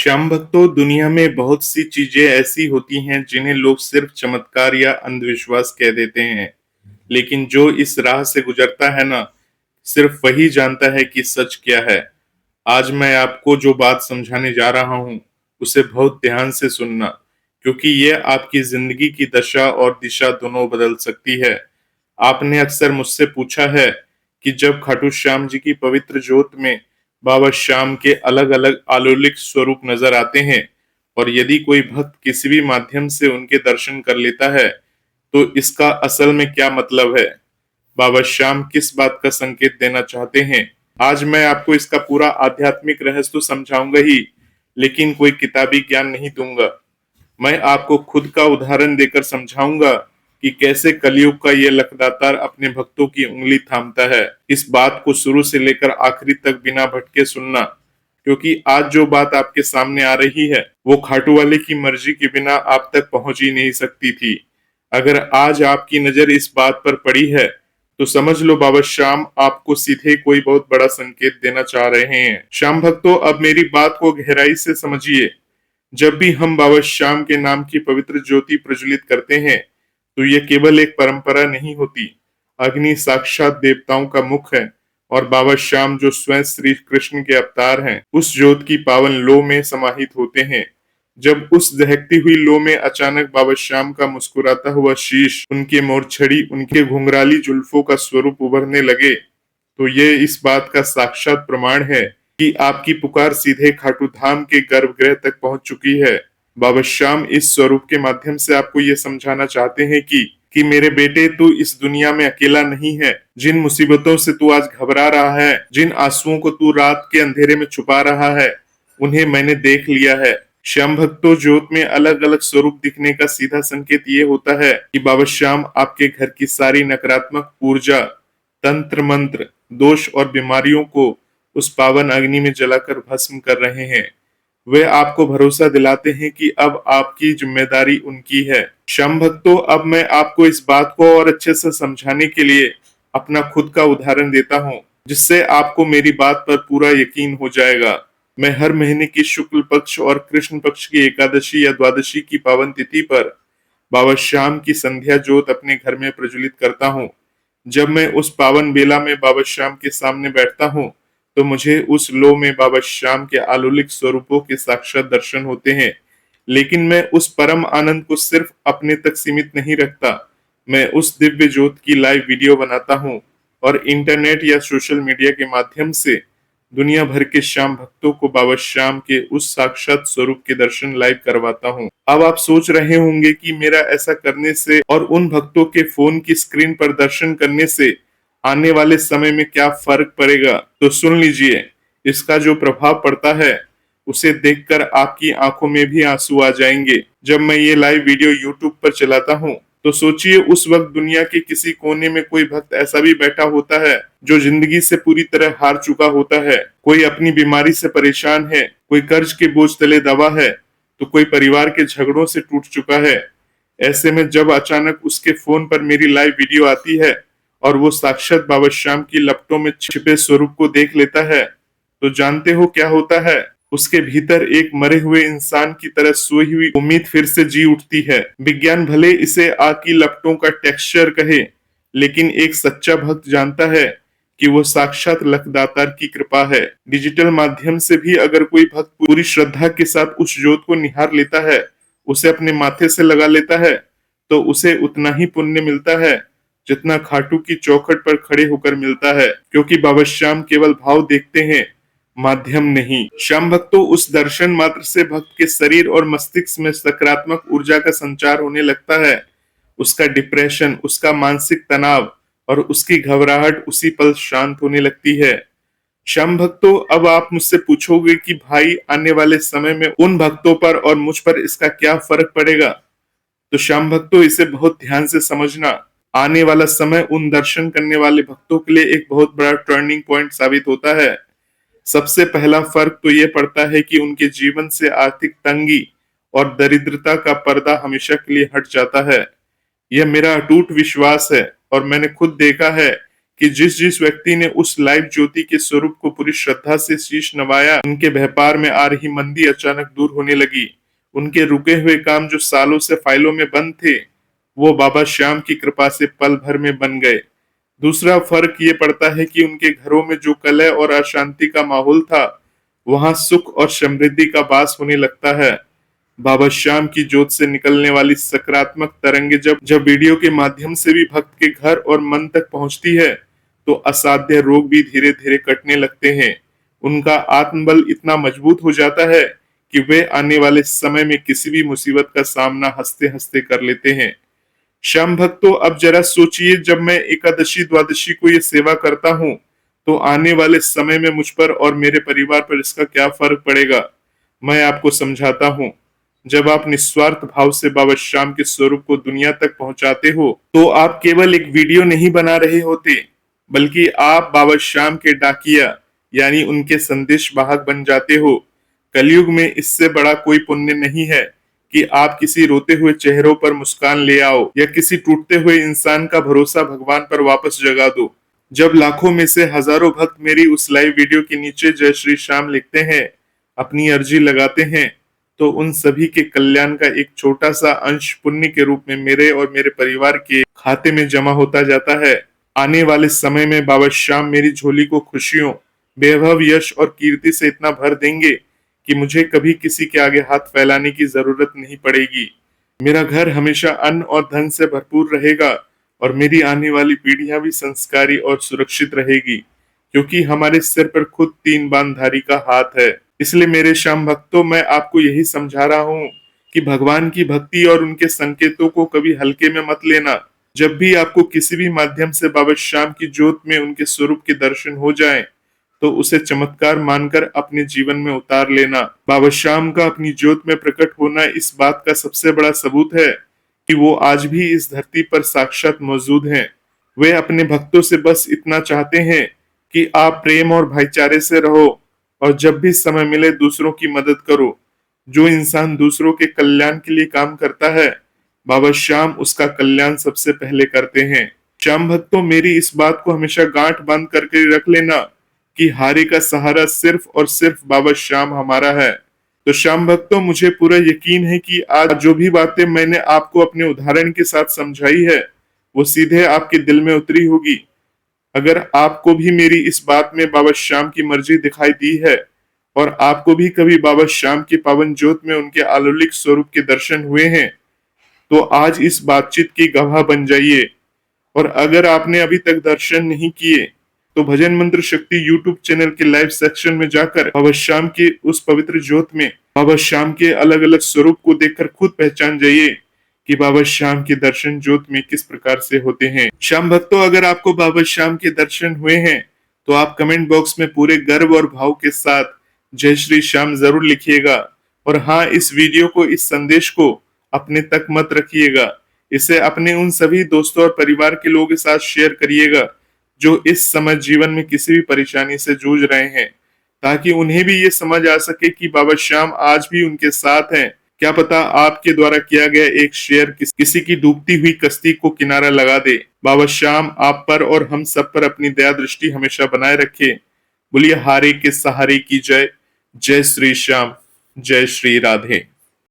श्याम भक्तों, दुनिया में बहुत सी चीजें ऐसी होती हैं जिन्हें लोग सिर्फ चमत्कार या अंधविश्वास कह देते हैं। लेकिन जो इस राह से गुजरता है ना, सिर्फ वही जानता है कि सच क्या है। आज मैं आपको जो बात समझाने जा रहा हूँ, उसे बहुत ध्यान से सुनना, क्योंकि यह आपकी जिंदगी की दशा और दिशा दोनों बदल सकती है। आपने अक्सर मुझसे पूछा है कि जब खाटू श्याम जी की पवित्र ज्योत में बाबा श्याम के अलग अलग अलौकिक स्वरूप नजर आते हैं, और यदि कोई भक्त किसी भी माध्यम से उनके दर्शन कर लेता है, तो इसका असल में क्या मतलब है। बाबा श्याम किस बात का संकेत देना चाहते हैं। आज मैं आपको इसका पूरा आध्यात्मिक रहस्य तो समझाऊंगा ही, लेकिन कोई किताबी ज्ञान नहीं दूंगा। मैं आपको खुद का उदाहरण देकर समझाऊंगा कि कैसे कलयुग का ये लखदातार अपने भक्तों की उंगली थामता है। इस बात को शुरू से लेकर आखिरी तक बिना भटके सुनना, क्योंकि आज जो बात आपके सामने आ रही है, वो खाटू वाले की मर्जी के बिना आप तक पहुंच ही नहीं सकती थी। अगर आज आपकी नजर इस बात पर पड़ी है, तो समझ लो बाबा श्याम आपको सीधे कोई बहुत बड़ा संकेत देना चाह रहे हैं। श्याम भक्तों, अब मेरी बात को गहराई से समझिए। जब भी हम बाबा श्याम के नाम की पवित्र ज्योति प्रज्वलित करते हैं, तो ये केवल एक परंपरा नहीं होती। अग्नि साक्षात देवताओं का मुख है, और बाबा श्याम जो स्वयं श्री कृष्ण के अवतार हैं, उस ज्योत की पावन लो में समाहित होते हैं। जब उस दहकती हुई लो में अचानक बाबा श्याम का मुस्कुराता हुआ शीश, उनके मोरछड़ी, उनके घुंघराली जुल्फों का स्वरूप उभरने लगे, तो ये इस बात का साक्षात प्रमाण है कि आपकी पुकार सीधे खाटू धाम के गर्भगृह तक पहुंच चुकी है। बाबा श्याम इस स्वरूप के माध्यम से आपको ये समझाना चाहते हैं कि मेरे बेटे, तू इस दुनिया में अकेला नहीं है। जिन मुसीबतों से तू आज घबरा रहा है, जिन आंसुओं को तू रात के अंधेरे में छुपा रहा है, उन्हें मैंने देख लिया है। श्याम भक्तों, ज्योत में अलग अलग स्वरूप दिखने का सीधा संकेत ये होता है कि बाबा श्याम आपके घर की सारी नकारात्मक ऊर्जा, तंत्र मंत्र, दोष और बीमारियों को उस पावन अग्नि में जलाकर भस्म कर रहे हैं। वे आपको भरोसा दिलाते हैं कि अब आपकी जिम्मेदारी उनकी है। श्याम भक्तों, अब मैं आपको इस बात को और अच्छे से समझाने के लिए अपना खुद का उदाहरण देता हूँ, जिससे आपको मेरी बात पर पूरा यकीन हो जाएगा। मैं हर महीने की शुक्ल पक्ष और कृष्ण पक्ष की एकादशी या द्वादशी की पावन तिथि पर बाबा श्याम की संध्या ज्योत अपने घर में प्रज्वलित करता हूँ। जब मैं उस पावन बेला में बाबा श्याम के सामने बैठता हूँ, तो मुझे उस लो में बाबा श्याम के अलौकिक स्वरूपों के साक्षात दर्शन होते हैं। लेकिन मैं उस परम आनंद को सिर्फ अपने तक सीमित नहीं रखता। मैं उस दिव्य ज्योत की लाइव वीडियो बनाता हूँ, और इंटरनेट या सोशल मीडिया के माध्यम से दुनिया भर के श्याम भक्तों को बाबा श्याम के उस साक्षात स्वरूप के दर्शन लाइव करवाता हूँ। अब आप सोच रहे होंगे कि मेरा ऐसा करने से और उन भक्तों के फोन की स्क्रीन पर दर्शन करने से आने वाले समय में क्या फर्क पड़ेगा। तो सुन लीजिए, इसका जो प्रभाव पड़ता है, उसे देखकर आपकी आंखों में भी आंसू आ जाएंगे। जब मैं ये लाइव वीडियो यूट्यूब पर चलाता हूँ, तो सोचिए उस वक्त दुनिया के किसी कोने में कोई भक्त ऐसा भी बैठा होता है जो जिंदगी से पूरी तरह हार चुका होता है। कोई अपनी बीमारी से परेशान है, कोई कर्ज के बोझ तले दबा है, तो कोई परिवार के झगड़ों से टूट चुका है। ऐसे में जब अचानक उसके फोन पर मेरी लाइव वीडियो आती है, और वो साक्षात बाबा श्याम की लपटों में छिपे स्वरूप को देख लेता है, तो जानते हो क्या होता है। उसके भीतर एक मरे हुए इंसान की तरह सोई हुई उम्मीद फिर से जी उठती है। विज्ञान भले इसे आग की लपटों का टेक्सचर कहे, लेकिन एक सच्चा भक्त जानता है कि वो साक्षात लखदातार की कृपा है। डिजिटल माध्यम से भी अगर कोई भक्त पूरी श्रद्धा के साथ उस ज्योत को निहार लेता है, उसे अपने माथे से लगा लेता है, तो उसे उतना ही पुण्य मिलता है जितना खाटू की चौखट पर खड़े होकर मिलता है, क्योंकि बाबा श्याम केवल भाव देखते हैं, माध्यम नहीं। श्याम भक्तों, उस दर्शन मात्र से भक्त के शरीर और मस्तिष्क में सकारात्मक ऊर्जा का संचार होने लगता है। उसका डिप्रेशन, उसका मानसिक तनाव और उसकी घबराहट उसी पल शांत होने लगती है। श्याम भक्तों, अब आप मुझसे पूछोगे कि भाई, आने वाले समय में उन भक्तों पर और मुझ पर इसका क्या फर्क पड़ेगा। तो श्याम भक्तों, इसे बहुत ध्यान से समझना। आने वाला समय उन दर्शन करने वाले भक्तों के लिए एक बहुत बड़ा टर्निंग पॉइंट साबित होता है। सबसे पहला फर्क तो ये पड़ता है कि उनके जीवन से आर्थिक तंगी और दरिद्रता का पर्दा हमेशा के लिए हट जाता है। यह मेरा अटूट विश्वास है, और मैंने खुद देखा है कि जिस जिस व्यक्ति ने उस लाइव ज्योति के स्वरूप को पूरी श्रद्धा से शीश नवाया, उनके व्यापार में आ रही मंदी अचानक दूर होने लगी। उनके रुके हुए काम जो सालों से फाइलों में बंद थे, वो बाबा श्याम की कृपा से पल भर में बन गए। दूसरा फर्क ये पड़ता है कि उनके घरों में जो कलह और अशांति का माहौल था, वहां सुख और समृद्धि का वास होने लगता है। बाबा श्याम की ज्योत से निकलने वाली सकारात्मक तरंगे जब जब वीडियो के माध्यम से भी भक्त के घर और मन तक पहुंचती है, तो असाध्य रोग भी धीरे धीरे कटने लगते हैं। उनका आत्मबल इतना मजबूत हो जाता है कि वे आने वाले समय में किसी भी मुसीबत का सामना हंसते हंसते कर लेते हैं। श्याम भक्तों, अब जरा सोचिए, जब मैं एकादशी द्वादशी को ये सेवा करता हूँ, तो आने वाले समय में मुझ पर और मेरे परिवार पर इसका क्या फर्क पड़ेगा। मैं आपको समझाता हूँ। जब आप निस्वार्थ भाव से बाबा श्याम के स्वरूप को दुनिया तक पहुंचाते हो, तो आप केवल एक वीडियो नहीं बना रहे होते, बल्कि आप बाबा श्याम के डाकिया यानी उनके संदेश वाहक बन जाते हो। कलयुग में इससे बड़ा कोई पुण्य नहीं है कि आप किसी रोते हुए चेहरों पर मुस्कान ले आओ या किसी टूटते हुए इंसान का भरोसा भगवान पर वापस जगा दो। जब लाखों में से हजारों भक्त मेरी उस लाइव वीडियो के नीचे जय श्री श्याम लिखते हैं, अपनी अर्जी लगाते हैं, तो उन सभी के कल्याण का एक छोटा सा अंश पुण्य के रूप में मेरे और मेरे परिवार के खाते में जमा होता जाता है। आने वाले समय में बाबा श्याम मेरी झोली को खुशियों, वैभव, यश और कीर्ति से इतना भर देंगे कि मुझे कभी किसी के आगे हाथ फैलाने की जरूरत नहीं पड़ेगी। मेरा घर हमेशा अन्न और धन से भरपूर रहेगा और मेरी आने वाली पीढ़ियां भी संस्कारी और सुरक्षित रहेगी, क्योंकि हमारे सिर पर खुद 3 बांधारी का हाथ है। इसलिए मेरे श्याम भक्तों, मैं आपको यही समझा रहा हूँ कि भगवान की भक्ति और उनके संकेतों को कभी हल्के में मत लेना। जब भी आपको किसी भी माध्यम से बाबा श्याम की ज्योत में उनके स्वरूप के दर्शन हो जाएं, तो उसे चमत्कार मानकर अपने जीवन में उतार लेना। बाबा श्याम का अपनी ज्योत में प्रकट होना इस बात का सबसे बड़ा सबूत है कि वो आज भी इस धरती पर साक्षात मौजूद हैं। वे अपने भक्तों से बस इतना चाहते हैं कि आप प्रेम और भाईचारे से रहो और जब भी समय मिले दूसरों की मदद करो। जो इंसान दूसरों के कल्याण के लिए काम करता है, बाबा श्याम उसका कल्याण सबसे पहले करते हैं। श्याम भक्तों, मेरी इस बात को हमेशा गांठ बांध करके रख लेना कि हारे का सहारा सिर्फ और सिर्फ बाबा श्याम हमारा है। तो श्याम भक्तों, मुझे पूरा यकीन है कि आज जो भी बातें मैंने आपको अपने उदाहरण के साथ समझाई है, वो सीधे आपके दिल में उतरी होगी। अगर आपको भी मेरी इस बात में बाबा श्याम की मर्जी दिखाई दी है और आपको भी कभी बाबा श्याम की पावन ज्योत में उनके अलौकिक स्वरूप के दर्शन हुए हैं, तो आज इस बातचीत की गवाह बन जाइए। और अगर आपने अभी तक दर्शन नहीं किए, तो भजन मंत्र शक्ति यूट्यूब चैनल के लाइव सेक्शन में जाकर बाबा श्याम के उस पवित्र ज्योत में बाबा श्याम के अलग अलग स्वरूप को देखकर खुद पहचान जाइए कि बाबा श्याम के दर्शन ज्योत में किस प्रकार से होते हैं। श्याम भक्तों, अगर आपको बाबा श्याम के दर्शन हुए हैं, तो आप कमेंट बॉक्स में पूरे गर्व और भाव के साथ जय श्री श्याम जरूर लिखिएगा। और हाँ, इस वीडियो को, इस संदेश को अपने तक मत रखिएगा, इसे अपने उन सभी दोस्तों और परिवार के लोगों के साथ शेयर करिएगा जो इस समय जीवन में किसी भी परेशानी से जूझ रहे हैं, ताकि उन्हें भी ये समझ आ सके कि बाबा श्याम आज भी उनके साथ हैं। क्या पता आपके द्वारा किया गया एक शेयर किसी की डूबती हुई कश्ती को किनारा लगा दे। बाबा श्याम आप पर और हम सब पर अपनी दया दृष्टि हमेशा बनाए रखे। बोलिए हारे के सहारे की जय। जय श्री श्याम, जय श्री राधे।